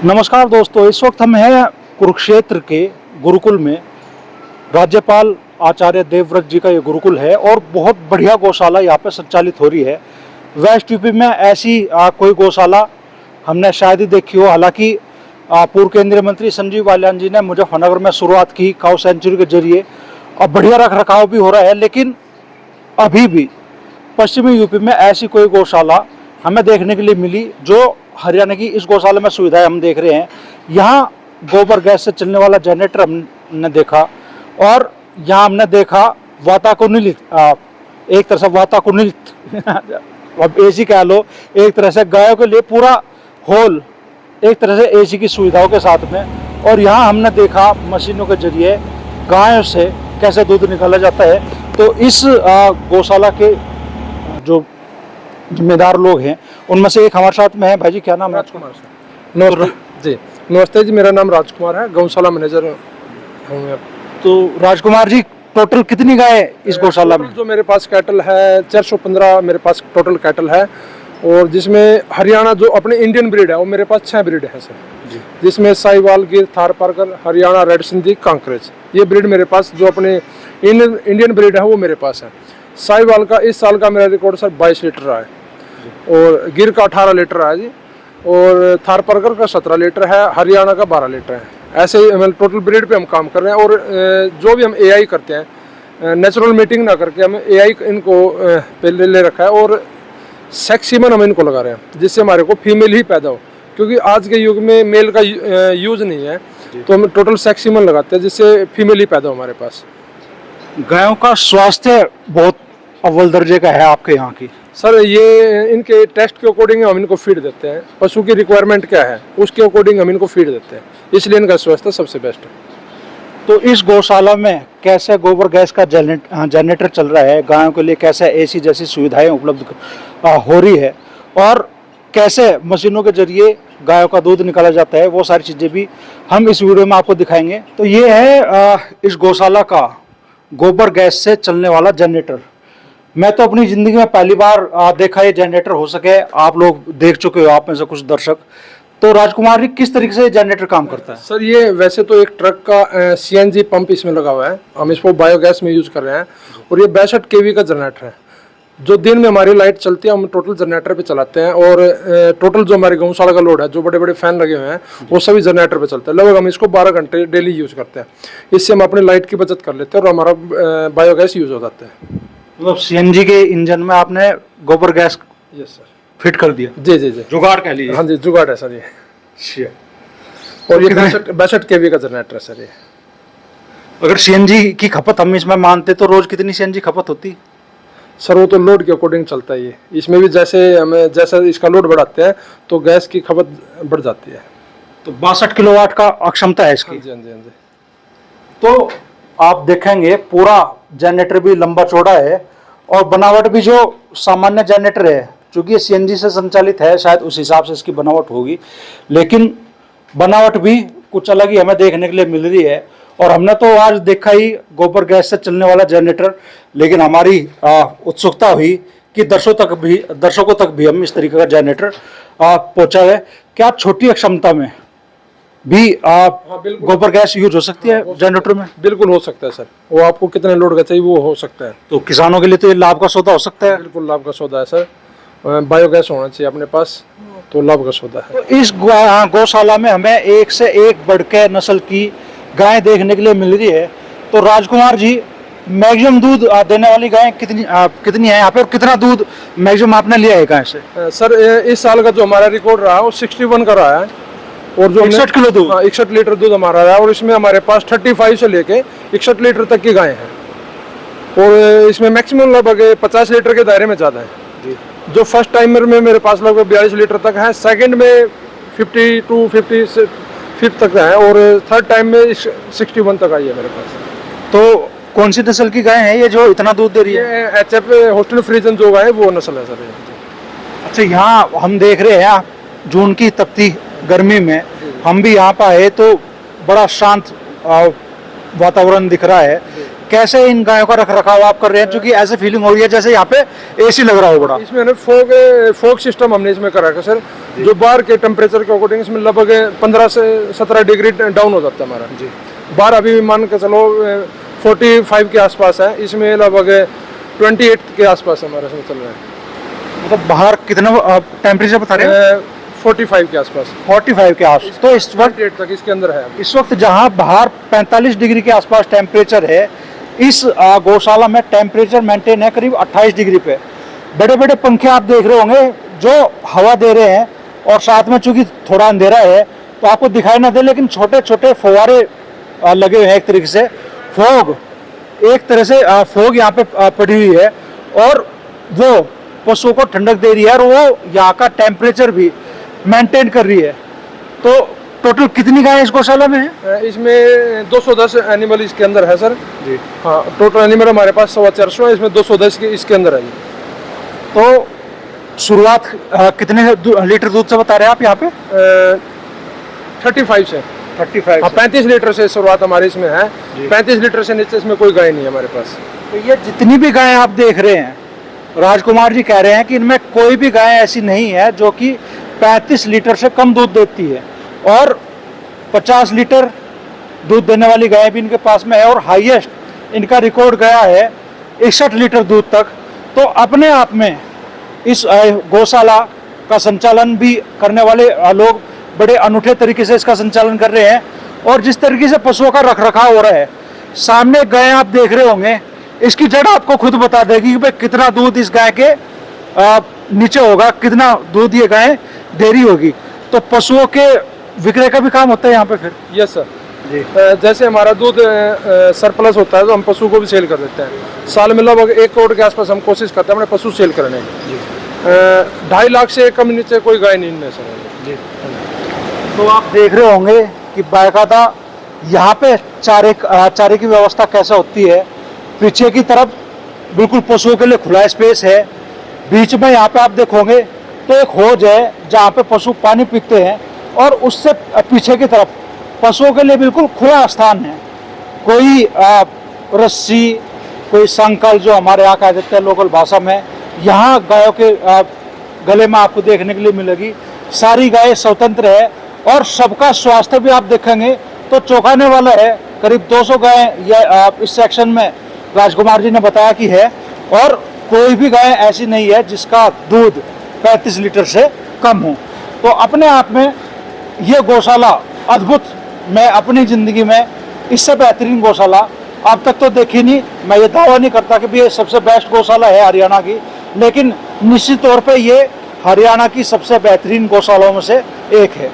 नमस्कार दोस्तों, इस वक्त हम हैं कुरुक्षेत्र के गुरुकुल में। राज्यपाल आचार्य देवव्रत जी का ये गुरुकुल है और बहुत बढ़िया गौशाला यहाँ पे संचालित हो रही है। वेस्ट यूपी में ऐसी कोई गौशाला हमने शायद ही देखी हो। हालांकि पूर्व केंद्रीय मंत्री संजीव बालियान जी ने मुजफ्फरनगर में शुरुआत की काऊ सेंचुरी के जरिए, अब बढ़िया रख रखाव भी हो रहा है, लेकिन अभी भी पश्चिमी यूपी में ऐसी कोई गौशाला हमें देखने के लिए मिली जो हरियाणा की। इस गौशाला में सुविधाएं हम देख रहे हैं। यहाँ गोबर गैस से चलने वाला जनरेटर हमने देखा और यहाँ हमने देखा वातानुकूलित, एक तरह से वातानुकूलित अब एसी कह लो, एक तरह से गायों के लिए पूरा हॉल एक तरह से एसी की सुविधाओं के साथ में। और यहाँ हमने देखा मशीनों के जरिए गायों से कैसे दूध निकाला जाता है। तो इस गौशाला के जो जिम्मेदार लोग हैं उनमें से एक हमारे साथ में है। भाई जी, क्या नाम है? राजकुमार सर। नमस्ते जी। नमस्ते जी, मेरा नाम राजकुमार है, गौशाला मैनेजर हूँ मैं। तो राजकुमार जी, टोटल कितनी गाय है इस गौशाला में? जो मेरे पास कैटल है 415 मेरे पास टोटल कैटल है, और जिसमें हरियाणा जो अपने इंडियन ब्रीड है वो मेरे पास 6 ब्रीड है सर जी। जिसमें साहिवाल, गिर, थारपारकर, हरियाणा रेड सिंधी, कांकरेज, ये ब्रीड मेरे पास जो अपने इंडियन ब्रीड है वो मेरे पास है। साहिवाल का इस साल का मेरा रिकॉर्ड सर 22 लीटर रहा है, और गिर का 18 लीटर रहा है जी, और थारपारकर का 17 लीटर है, हरियाणा का 12 लीटर है। ऐसे ही मतलब टोटल ब्रीड पे हम काम कर रहे हैं। और जो भी हम एआई करते हैं, नेचुरल मीटिंग ना करके हम एआई इनको पहले ले रखा है, और सेक्स सीमन हम इनको लगा रहे हैं जिससे हमारे को फीमेल ही पैदा हो, क्योंकि आज के युग में मेल का यूज नहीं है, तो हम टोटल सेक्स सीमन लगाते हैं जिससे फीमेल ही पैदा हो हमारे पास। गायों का स्वास्थ्य बहुत अव्वल दर्जे का है आपके यहाँ की सर। ये इनके टेस्ट के अकॉर्डिंग हम इनको फीड देते हैं, पशु की रिक्वायरमेंट क्या है उसके अकॉर्डिंग हम इनको फीड देते हैं, इसलिए इनका स्वास्थ्य सबसे बेस्ट है। तो इस गौशाला में कैसे गोबर गैस का जनरेटर चल रहा है, गायों के लिए कैसे एसी जैसी सुविधाएं उपलब्ध हो रही है, और कैसे मशीनों के जरिए गायों का दूध निकाला जाता है, वो सारी चीज़ें भी हम इस वीडियो में आपको दिखाएंगे। तो ये है इस गौशाला का गोबर गैस से चलने वाला जनरेटर। मैं तो अपनी ज़िंदगी में पहली बार देखा ये जनरेटर। हो सके आप लोग देख चुके हो, आप में से कुछ दर्शक। तो राजकुमार जी, किस तरीके से ये जनरेटर काम करता है? सर, ये वैसे तो एक ट्रक का सीएनजी पंप इसमें लगा हुआ है, हम इसको बायोगैस में यूज कर रहे हैं, और ये 62 केवी का जनरेटर है। जो दिन में हमारी लाइट चलती है हम टोटल जनरेटर पे चलाते हैं, और टोटल जो हमारी गौशाला का लोड है, जो बड़े बड़े फैन लगे हुए हैं वो सभी जनरेटर पे चलते हैं। लगभग हम इसको 12 घंटे डेली यूज करते हैं। इससे हम अपनी लाइट की बचत कर लेते हैं और हमारा बायोगैस यूज हो जाता है। मतलब सीएनजी के इंजन में आपने गोबर गैस यस सर फिट कर दिया? जी जी जी, जुगाड़ कह लीजिए। हाँ जी, जुगाड़ है सर ये। और ये 62 केवी का जनरेटर है सर ये। अगर सीएनजी की खपत हम इसमें मानते तो रोज कितनी सीएनजी खपत होती? सर, वो तो लोड के अकॉर्डिंग चलता है ये। इसमें भी जैसे हमें जैसा इसका लोड बढ़ाते हैं तो गैस की खपत बढ़ जाती है। तो 62 किलोवाट का अक्षमता है इसकी। हाँ जी हाँ जी हाँ जी। तो आप देखेंगे पूरा जनरेटर भी लंबा चौड़ा है, और बनावट भी जो सामान्य जनरेटर है, चूंकि ये सीएनजी से संचालित है, शायद उस हिसाब से इसकी बनावट होगी, लेकिन बनावट भी कुछ अलग ही हमें देखने के लिए मिल रही है। और हमने तो आज देखा ही गोबर गैस से चलने वाला जनरेटर, लेकिन हमारी उत्सुकता हुई कि दर्शकों तक भी हम इस तरीके का जनरेटर पहुंचाए। क्या छोटी क्षमता में भी गोबर गैस यूज हो सकती है जनरेटर में? बिल्कुल हो सकता है सर, वो आपको कितने लोड का चाहिए वो हो सकता है। तो किसानों के लिए तो ये लाभ का सौदा हो सकता है। बिल्कुल लाभ का सौदा है सर, बायोगैस होना चाहिए अपने पास, तो लाभ का सौदा है। तो इस गौशाला में हमें एक से एक बढ़ के नस्ल की गायें देखने के लिए मिल रही है। तो राजकुमार जी, मैक्सिमम दूध देने वाली गायें कितनी है यहाँ पे, और कितना दूध मैक्सिमम आपने लिया है गाय से? सर, इस साल का जो हमारा रिकॉर्ड रहा वो 61 का रहा है, और जो 61 किलो दूध। 61 लीटर दूध हमारा रहा है, और इसमें हमारे पास 35 से लेके 61 लीटर तक की गायें हैं, और इसमें मैक्सिमम लगभग 50 लीटर के दायरे में ज़्यादा है। जो फर्स्ट टाइमर में मेरे पास लगभग 42 लीटर तक है, सेकंड में 52 55 तक है, और थर्ड टाइम में 61 तक आई है मेरे पास। तो कौन सी नस्ल की गाय है ये जो इतना दूध दे रही है? ये HF होस्टन फ्रीजन जो गाय है वो नस्ल है सर। अच्छा, यहाँ हम देख रहे हैं जून की तपती गर्मी में हम भी यहाँ पर आए तो बड़ा शांत वातावरण दिख रहा है, कैसे इन गायों का रख रखाव आप कर रहे हैं, क्योंकि ऐसे फीलिंग हो रही है जैसे यहाँ पे एसी लग रहा हो बड़ा। इसमें ना फोग सिस्टम हमने इसमें करा है सर, जो बाहर के टेम्परेचर के अकॉर्डिंग इसमें लगभग 15 से 17 डिग्री डाउन हो जाता है हमारा जी। बाहर अभी मान के चलो 45 के आसपास है, इसमें लगभग 28 के आसपास हमारा इसमें चल रहा है। मतलब बाहर कितना टेम्परेचर बता रहे हैं? 45 के आसपास, 45 के आसपास। तो इस वक्त 28 तक इसके अंदर है। इस वक्त जहां बाहर 45 डिग्री के आसपास टेम्परेचर है, इस गौशाला में टेम्परेचर मेंटेन है करीब 28 डिग्री पे। बड़े बड़े पंखे आप देख रहे होंगे जो हवा दे रहे हैं, और साथ में चूंकि थोड़ा अंधेरा है तो आपको दिखाई ना दे, लेकिन छोटे छोटे फव्वारे लगे हुए हैं। एक तरीके से फोग, एक तरह से फोग यहाँ पे पड़ी हुई है, और वो पशुओं को ठंडक दे रही है, और वो यहाँ का टेम्परेचर भी मेंटेन कर रही है। तो टोटल कितनी गाय इस गौशाला में है? इसमें 210 एनिमल इसके अंदर है सर जी। हाँ, टोटल एनिमल हमारे पास 450 है, इसमें 210 के इसके अंदर है जी। तो शुरुआत कितने लीटर दूध से बता रहे हैं आप यहाँ पे? 35 से 35। हाँ, 35 लीटर से शुरुआत हमारी इसमें है। 35 लीटर से नीचे इसमें कोई गाय नहीं है हमारे पास। तो ये जितनी भी गायें आप देख रहे हैं, राजकुमार जी कह रहे हैं कि इनमें कोई भी गाय ऐसी नहीं है जो कि 35 लीटर से कम दूध देती है, और 50 लीटर दूध देने वाली गाय भी इनके पास में है, और हाईएस्ट इनका रिकॉर्ड गया है 61 लीटर दूध तक। तो अपने आप में इस गौशाला का संचालन भी करने वाले लोग बड़े अनूठे तरीके से इसका संचालन कर रहे हैं। और जिस तरीके से पशुओं का रखरखाव हो रहा है, सामने गाय आप देख रहे होंगे, इसकी जड़ आपको खुद बता देगी कि भाई कितना दूध इस गाय के नीचे होगा, कितना दूध ये गाय दे रही होगी। तो पशुओं के विक्रय का भी काम होता है यहाँ पे फिर? यस सर जी। जैसे हमारा दूध सरप्लस होता है तो हम पशु को भी सेल कर देते हैं। साल में लगभग 1 करोड़ के आसपास हम कोशिश करते हैं अपने पशु सेल करने की। 2.5 लाख से कम नीचे कोई गाय नहीं है सर जी। तो आप देख रहे होंगे कि बाकायदा यहाँ पे चारे की व्यवस्था कैसे होती है। पीछे की तरफ बिल्कुल पशुओं के लिए खुला स्पेस है, बीच में यहाँ पे आप देखोगे तो एक हौज है जहाँ पे पशु पानी पीते हैं, और उससे पीछे की तरफ पशुओं के लिए बिल्कुल खुला स्थान है। कोई रस्सी, कोई संकल जो हमारे यहाँ कह देते हैं लोकल भाषा में, यहाँ गायों के गले में आपको देखने के लिए मिलेगी। सारी गायें स्वतंत्र है, और सबका स्वास्थ्य भी आप देखेंगे तो चौंकाने वाला है। करीब 200 गायें इस सेक्शन में राजकुमार जी ने बताया कि है, और कोई भी गाय ऐसी नहीं है जिसका दूध 35 लीटर से कम हो। तो अपने आप में ये गौशाला अद्भुत, मैं अपनी ज़िंदगी में इससे बेहतरीन गौशाला अब तक तो देखी नहीं। मैं ये दावा नहीं करता कि भी ये सबसे बेस्ट गौशाला है हरियाणा की, लेकिन निश्चित तौर पे ये हरियाणा की सबसे बेहतरीन गौशालाओं में से एक है।